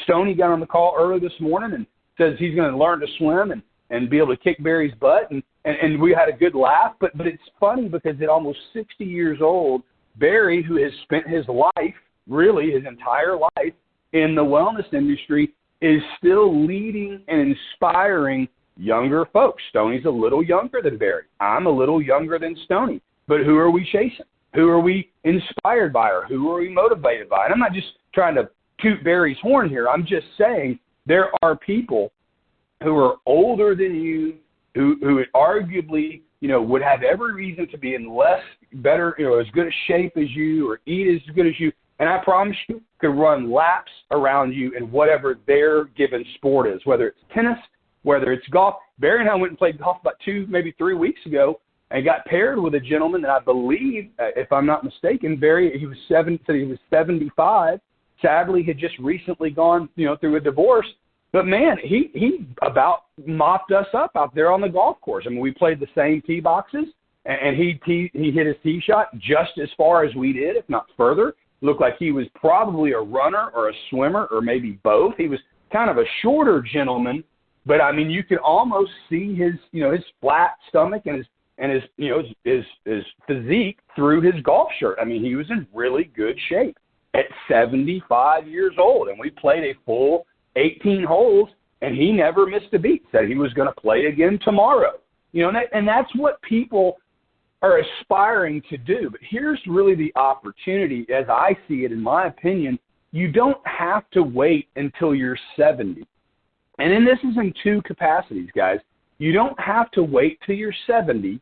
S2: Stoney got on the call early this morning and says he's going to learn to swim and be able to kick Barry's butt, and we had a good laugh. But it's funny because at almost 60 years old, Barry, who has spent his life, really his entire life, in the wellness industry, is still leading and inspiring younger folks. Stoney's a little younger than Barry. I'm a little younger than Stoney. But who are we chasing? Who are we inspired by, or who are we motivated by? And I'm not just trying to toot Barry's horn here. I'm just saying there are people who are older than you, who arguably, would have every reason to be in better, as good a shape as you or eat as good as you. And I promise you, could run laps around you in whatever their given sport is, whether it's tennis, whether it's golf. Barry and I went and played golf about 2, maybe 3 weeks ago and got paired with a gentleman that I believe, if I'm not mistaken, Barry, he was 75. Sadly, had just recently gone, through a divorce. But, man, he about mopped us up out there on the golf course. I mean, we played the same tee boxes, and he hit his tee shot just as far as we did, if not further. Looked like he was probably a runner or a swimmer or maybe both. He was kind of a shorter gentleman, but, I mean, you could almost see his flat stomach and his physique through his golf shirt. I mean, he was in really good shape at 75 years old, and we played a full 18 holes, and he never missed a beat. Said he was going to play again tomorrow. And that's what people are aspiring to do. But here's really the opportunity, as I see it, in my opinion. You don't have to wait until you're 70. And then this is in two capacities, guys. You don't have to wait till you're 70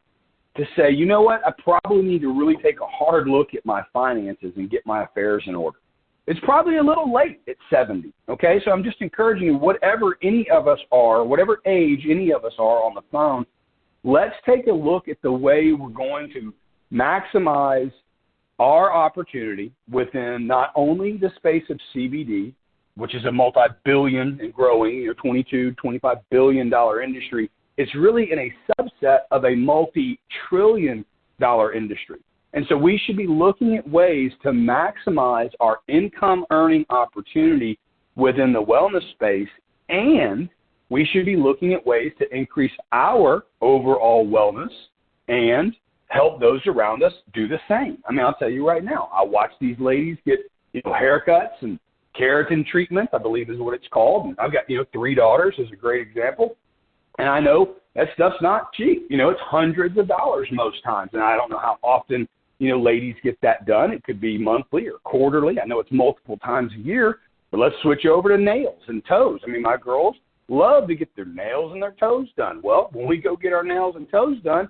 S2: to say, you know what, I probably need to really take a hard look at my finances and get my affairs in order. It's probably a little late at 70, okay? So I'm just encouraging you, whatever any of us are, whatever age any of us are on the phone, let's take a look at the way we're going to maximize our opportunity within not only the space of CBD, which is a multi-billion and growing, $22, $25 billion industry. It's really in a subset of a multi-trillion dollar industry. And so we should be looking at ways to maximize our income earning opportunity within the wellness space, and we should be looking at ways to increase our overall wellness and help those around us do the same. I mean, I'll tell you right now, I watch these ladies get haircuts and keratin treatment, I believe is what it's called. And I've got 3 daughters as a great example. And I know that stuff's not cheap. It's hundreds of dollars most times. And I don't know how often, ladies get that done. It could be monthly or quarterly. I know it's multiple times a year. But let's switch over to nails and toes. I mean, my girls love to get their nails and their toes done. Well, when we go get our nails and toes done,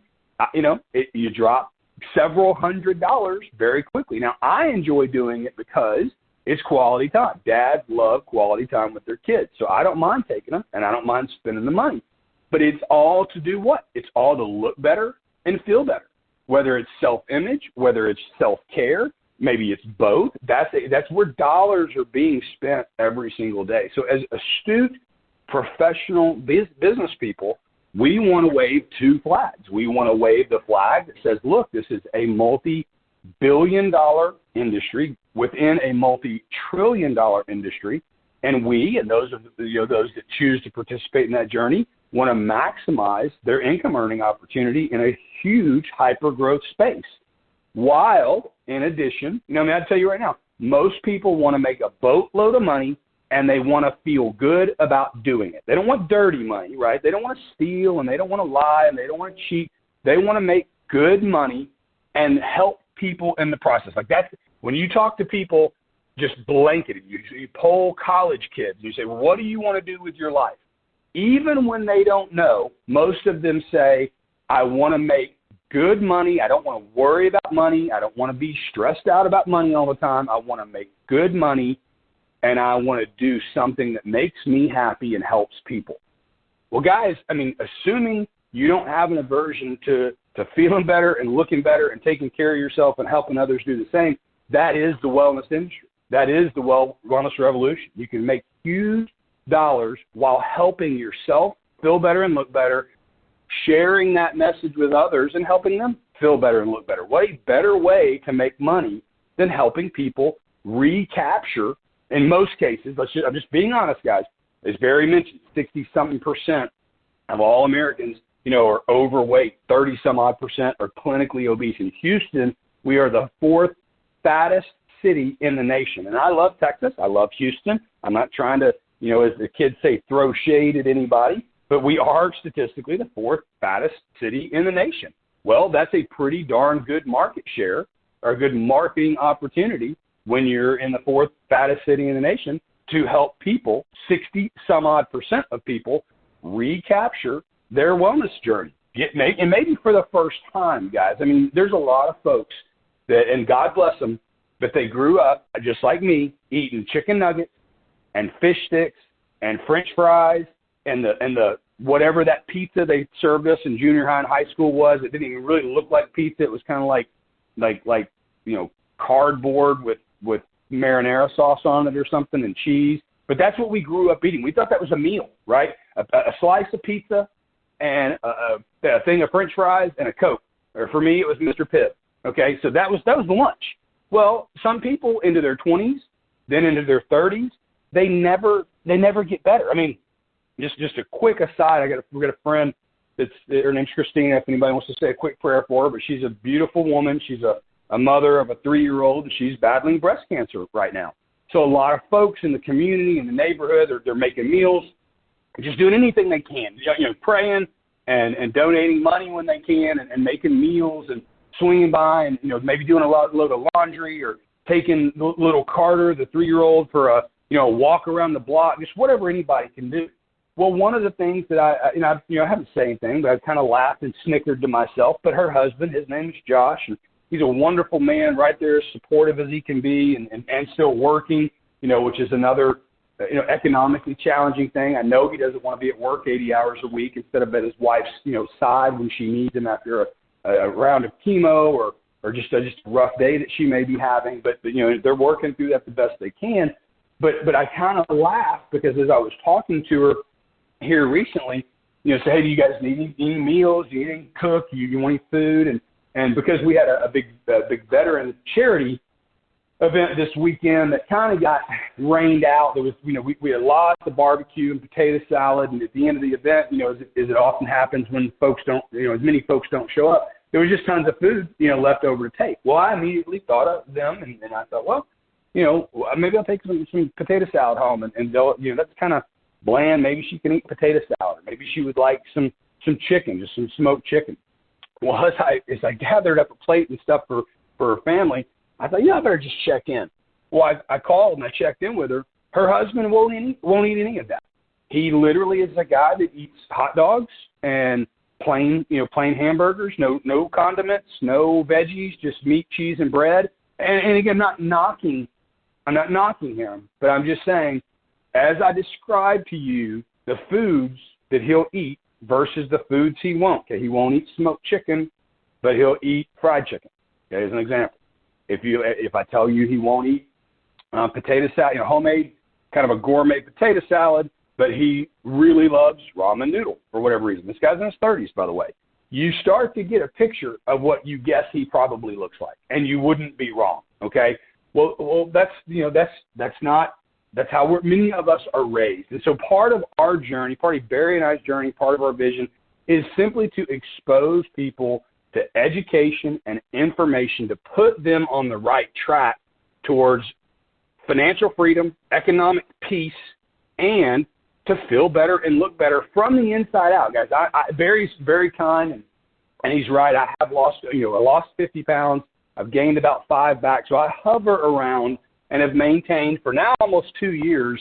S2: you drop several $100s very quickly. Now, I enjoy doing it because it's quality time. Dads love quality time with their kids. So I don't mind taking them, and I don't mind spending the money. But it's all to do what? It's all to look better and feel better, whether it's self-image, whether it's self-care, maybe it's both. That's where dollars are being spent every single day. So as astute professional business people, we want to wave 2 flags. We want to wave the flag that says, look, this is a multi-billion-dollar industry within a multi-trillion-dollar industry, and we and those that choose to participate in that journey want to maximize their income earning opportunity in a huge hyper-growth space. While, in addition, I'll tell you right now, most people want to make a boatload of money and they want to feel good about doing it. They don't want dirty money, right? They don't want to steal and they don't want to lie and they don't want to cheat. They want to make good money and help people in the process. Like that's when you talk to people, just blanketed. You poll college kids. You say, well, what do you want to do with your life? Even when they don't know, most of them say, I want to make good money. I don't want to worry about money. I don't want to be stressed out about money all the time. I want to make good money, and I want to do something that makes me happy and helps people. Well, guys, assuming you don't have an aversion to feeling better and looking better and taking care of yourself and helping others do the same, that is the wellness industry. That is the wellness revolution. You can make huge dollars while helping yourself feel better and look better, sharing that message with others and helping them feel better and look better. What a better way to make money than helping people recapture, in most cases, I'm just being honest, guys, as Barry mentioned, 60-something% of all Americans, are overweight, 30-some-odd% are clinically obese. In Houston, we are the 4th fattest city in the nation. And I love Texas. I love Houston. I'm not trying to, as the kids say, throw shade at anybody, but we are statistically the 4th fattest city in the nation. Well, that's a pretty darn good market share or a good marketing opportunity when you're in the fourth fattest city in the nation to help people, 60-some-odd% of people, recapture their wellness journey. And maybe for the first time, guys. I mean, there's a lot of folks that, and God bless them, but they grew up just like me, eating chicken nuggets and fish sticks and French fries and the whatever that pizza they served us in junior high and high school was. It didn't even really look like pizza. It was kind of like cardboard with marinara sauce on it or something and cheese. But that's what we grew up eating. We thought that was a meal, right? A slice of pizza and a thing of French fries and a Coke. Or for me, it was Mr. Pibb. Okay, so that was the lunch. Well, some people into their 20s, then into their 30s, they never get better. I mean, just a quick aside. We got a friend her name's Christina. If anybody wants to say a quick prayer for her, but she's a beautiful woman. She's a mother of a 3-year-old, and she's battling breast cancer right now. So a lot of folks in the community, in the neighborhood, they're making meals, just doing anything they can, praying and donating money when they can, and making meals and swinging by and, maybe doing a load of laundry or taking little Carter, the 3-year-old, for a walk around the block, just whatever anybody can do. Well, one of the things that I haven't said anything, but I kind of laughed and snickered to myself. But her husband, his name is Josh, and he's a wonderful man, right there, as supportive as he can be, and still working, which is another, economically challenging thing. I know he doesn't want to be at work 80 hours a week instead of at his wife's, side when she needs him after a round of chemo or just a rough day that she may be having. But they're working through that the best they can. But I kind of laughed because as I was talking to her here recently, say, hey, do you guys need any meals? Do you need to cook? You want any food? And because we had a big veteran charity event this weekend that kind of got rained out. There was, we had lots of barbecue and potato salad, and at the end of the event, as it often happens when folks don't, as many folks don't show up, there was just tons of food, left over to take. Well, I immediately thought of them, and I thought, well, maybe I'll take some potato salad home, and they'll, that's kind of bland. Maybe she can eat potato salad. Or maybe she would like some chicken, just some smoked chicken. Well, as I gathered up a plate and stuff for her family, I thought, I better just check in. Well, I called and I checked in with her. Her husband won't eat any of that. He literally is a guy that eats hot dogs and plain hamburgers, no condiments, no veggies, just meat, cheese, and bread. And again, I'm not knocking him, but I'm just saying, as I described to you, the foods that he'll eat versus the foods he won't. Okay, he won't eat smoked chicken, but he'll eat fried chicken. Okay, as an example. If I tell you he won't eat potato salad, homemade, kind of a gourmet potato salad, but he really loves ramen noodle for whatever reason. This guy's in his 30s, by the way. You start to get a picture of what you guess he probably looks like, and you wouldn't be wrong. Okay. Well, that's how many of us are raised. And so part of our journey, part of Barry and I's journey, part of our vision is simply to expose people to education and information to put them on the right track towards financial freedom, economic peace, and to feel better and look better from the inside out, guys. Barry's very kind, and he's right. I have lost 50 pounds. I've gained about 5 back. So I hover around and have maintained for now almost 2 years.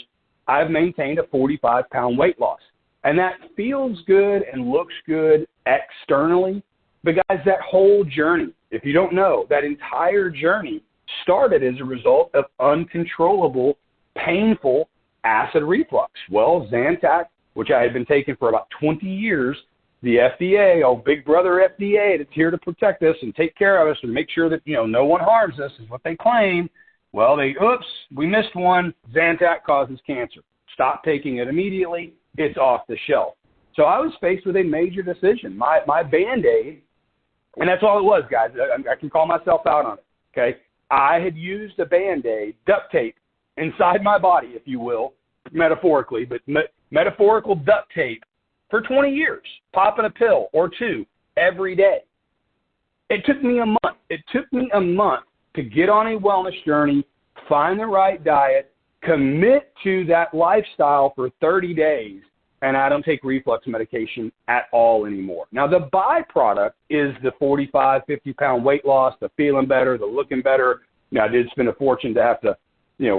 S2: I've maintained a 45-pound weight loss. And that feels good and looks good externally. But guys, that whole journey, if you don't know, that entire journey started as a result of uncontrollable, painful acid reflux. Well, Zantac, which I had been taking for about 20 years, the FDA, big brother FDA, that's here to protect us and take care of us and make sure that, no one harms us is what they claim. Well, we missed one. Zantac causes cancer. Stop taking it immediately. It's off the shelf. So I was faced with a major decision. My Band-Aid, and that's all it was, guys. I can call myself out on it, okay? I had used a Band-Aid, duct tape, inside my body, if you will, metaphorically, but metaphorical duct tape for 20 years, popping a pill or two every day. It took me a month. It took me a month to get on a wellness journey, find the right diet, commit to that lifestyle for 30 days, and I don't take reflux medication at all anymore. Now, the byproduct is the 45, 50-pound weight loss, the feeling better, the looking better, Now, I did spend a fortune to have to,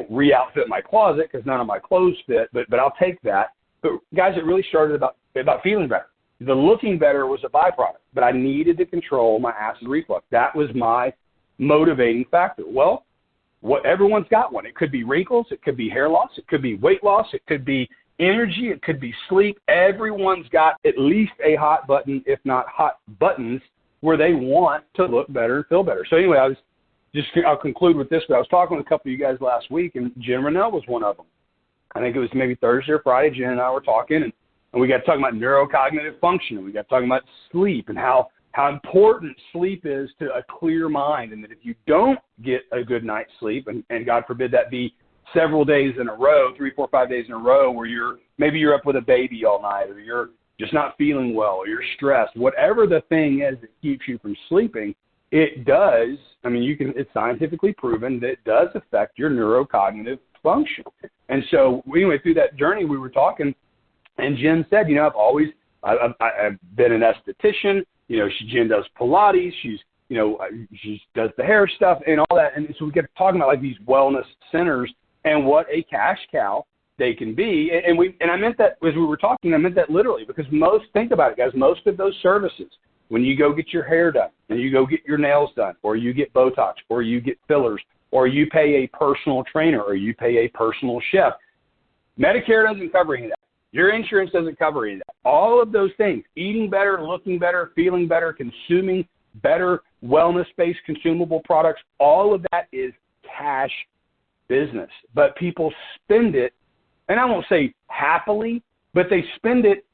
S2: re-outfit my closet because none of my clothes fit, but I'll take that. But guys, it really started about feeling better. The looking better was a byproduct, but I needed to control my acid reflux. That was my motivating factor. Well, everyone's got one. It could be wrinkles. It could be hair loss. It could be weight loss. It could be energy. It could be sleep. Everyone's got at least a hot button, if not hot buttons, where they want to look better and feel better. So anyway, I'll conclude with this, but I was talking with a couple of you guys last week, and Jen Rennell was one of them. I think it was maybe Thursday or Friday. Jen and I were talking, and we got talking about neurocognitive function. We got talking about sleep and how important sleep is to a clear mind, and that if you don't get a good night's sleep, and God forbid that be several days in a row, 3, 4, 5 days in a row, where you're up with a baby all night, or you're just not feeling well, or you're stressed, whatever the thing is that keeps you from sleeping, it does. I mean, it's scientifically proven that it does affect your neurocognitive function. And so anyway, through that journey, we were talking, and Jen said, I've been an esthetician. Jen does Pilates. She does the hair stuff and all that. And so we get talking about like these wellness centers and what a cash cow they can be. And I meant that as we were talking, I meant that literally, because think about it, guys, most of those services, when you go get your hair done and you go get your nails done, or you get Botox, or you get fillers, or you pay a personal trainer, or you pay a personal chef, Medicare doesn't cover any of that. Your insurance doesn't cover any of that. All of those things, eating better, looking better, feeling better, consuming better, wellness-based consumable products, all of that is cash business. But people spend it, and I won't say happily, but they spend it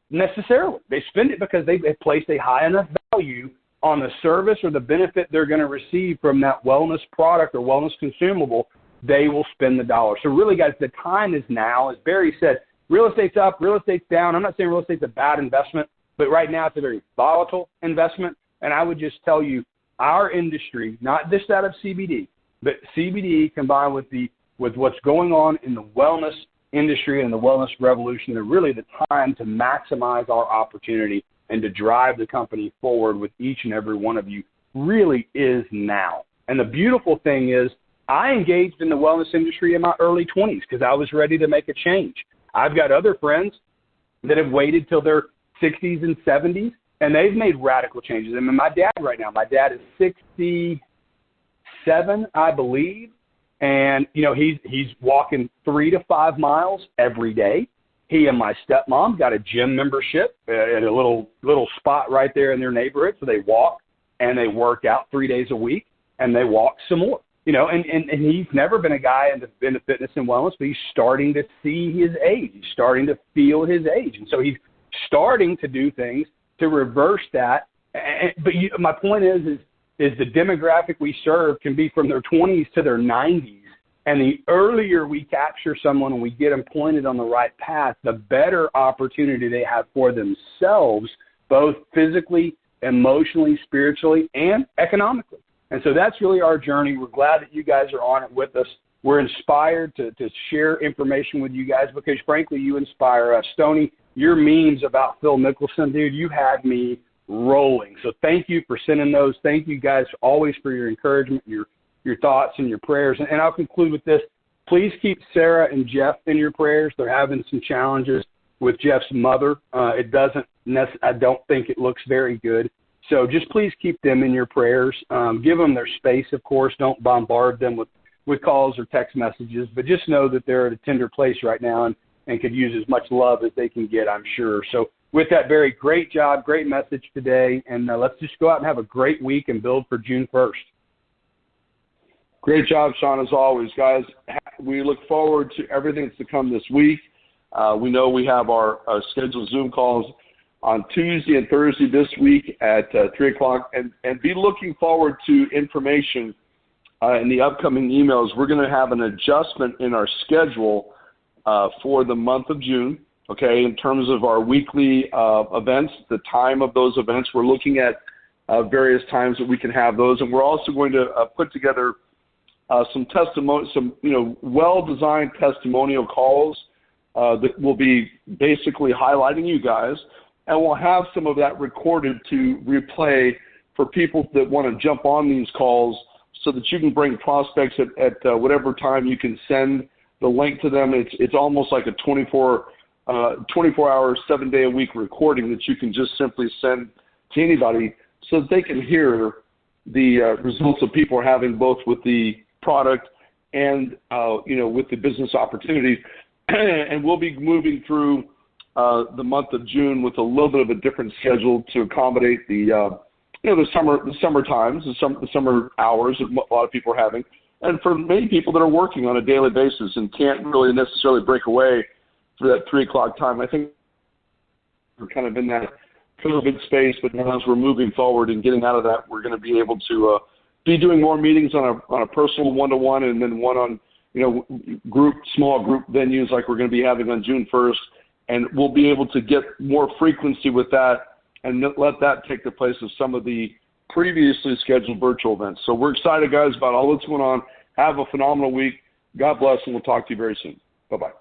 S2: necessarily. They spend it because they've placed a high enough value on the service or the benefit they're going to receive from that wellness product or wellness consumable. They will spend the dollar. So really, guys, the time is now. As Barry said, real estate's up, real estate's down. I'm not saying real estate's a bad investment, but right now it's a very volatile investment. And I would just tell you, our industry, not just that of CBD, but CBD combined with what's going on in the wellness industry and the wellness revolution, are really the time to maximize our opportunity and to drive the company forward with each and every one of you really is now. And the beautiful thing is, I engaged in the wellness industry in my early 20s because I was ready to make a change. I've got other friends that have waited till their 60s and 70s, and they've made radical changes. I mean, my dad right now, my dad is 67, I believe, and, he's walking 3 to 5 miles every day. He and my stepmom got a gym membership at a little spot right there in their neighborhood, so they walk and they work out 3 days a week, and they walk some more. And he's never been a guy into fitness and wellness, but he's starting to see his age. He's starting to feel his age. And so he's starting to do things to reverse that. But my point is the demographic we serve can be from their 20s to their 90s. And the earlier we capture someone and we get them pointed on the right path, the better opportunity they have for themselves, both physically, emotionally, spiritually, and economically. And so that's really our journey. We're glad that you guys are on it with us. We're inspired to share information with you guys because, frankly, you inspire us. Stoney, your memes about Phil Mickelson, dude, you had me rolling. So thank you for sending those. Thank you guys always for your encouragement, your thoughts and your prayers. And I'll conclude with this. Please keep Sarah and Jeff in your prayers. They're having some challenges with Jeff's mother. I don't think it looks very good. So just please keep them in your prayers. Give them their space, of course. Don't bombard them with calls or text messages. But just know that they're at a tender place right now and could use as much love as they can get, I'm sure. So with that, Barry, great job, great message today. And let's just go out and have a great week and build for June 1st.
S1: Great job, Sean, as always, guys. We look forward to everything that's to come this week. We know we have our scheduled Zoom calls on Tuesday and Thursday this week at 3 o'clock, and be looking forward to information in the upcoming emails. We're going to have an adjustment in our schedule for the month of June, okay, in terms of our weekly events, the time of those events. We're looking at various times that we can have those, and we're also going to put together some well-designed testimonial calls that will be basically highlighting you guys. And we'll have some of that recorded to replay for people that want to jump on these calls so that you can bring prospects at whatever time you can send the link to them. It's almost like a 24-hour, 7-day-a-week recording that you can just simply send to anybody so that they can hear the results that people are having both with the product and, with the business opportunities. And we'll be moving through the month of June with a little bit of a different schedule to accommodate the summer times, the summer hours that a lot of people are having. And for many people that are working on a daily basis and can't really necessarily break away for that 3 o'clock time. I think we're kind of in that COVID space, but now as we're moving forward and getting out of that, we're going to be able to be doing more meetings on a personal one-to-one and then one on, small group venues like we're going to be having on June 1st. And we'll be able to get more frequency with that and let that take the place of some of the previously scheduled virtual events. So we're excited, guys, about all that's going on. Have a phenomenal week. God bless, and we'll talk to you very soon. Bye-bye.